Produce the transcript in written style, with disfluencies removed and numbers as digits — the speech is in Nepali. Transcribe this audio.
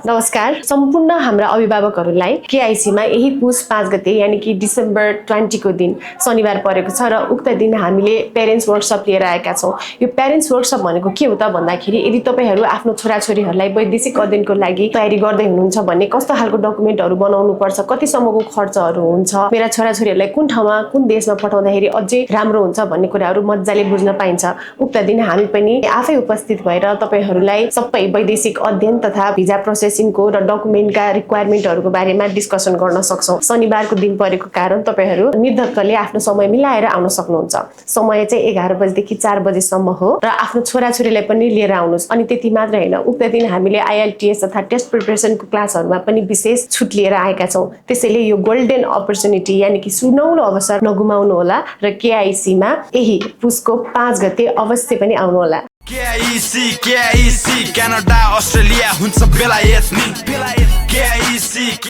नमस्कार सम्पूर्ण हाम्रा अभिभावकहरूलाई KIEC मा यही पुस 5 गते यानी कि डिसेम्बर 20 को दिन शनिबार परेको छ र उक्त दिन हामीले पेरेन्ट्स वर्कसप लिएर आएका छौं। यो पेरेन्ट्स वर्कसप भनेको के हो त भन्दाखेरि यदि तपाईहरु आफ्नो छोराछोरीहरूलाई वैदेशिक अध्ययनको लागि तयारी गर्दै हुनुहुन्छ भने कस्तो खालको डकुमेन्टहरु बनाउनु पर्छ, कति सम्मको खर्चहरु हुन्छ, मेरा छोराछोरीहरूलाई कुन ठाउँमा कुन देशमा पठाउँदाखेरि अझै राम्रो हुन्छ भन्ने कुराहरु मज्जाले बुझ्न पाइन्छ। उक्त दिन हामी पनि आफै उपस्थित भएर तपाईहरुलाई सबै वैदेशिक अध्ययन तथा भिजा प्रोसेसिङको र डकुमेन्टका रिक्वायरमेन्टहरुको बारेमा डिस्कसन गर्न सक्छौं। शनिबारको दिन परेको कारण तपाईहरु निर्धक्कले आफ्नो समय मिलाएर आउन सक्नुहुन्छ। समय चाहिँ 11 बजेदेखि 4 बजेसम्म हो र आफ्नो छोराछोरीलाई पनि लिएर आउनुस्। अनि त्यति मात्र हैन, उक्त दिन हामीले IELTS तथा टेस्ट प्रिपरेसनको क्लासहरुमा पनि विशेष छुट लिएर आएका छौं। त्यसैले यो गोल्डन अपर्च्युनिटी यानी कि सुनौलो अवसर नगुमाउनु होला र KIEC मा यही पुसको 5 गते अवश्य पनि आउनु होला। KIEC क्यानाडा अस्ट्रेलिया हुन्छ बेलायत नि KIEC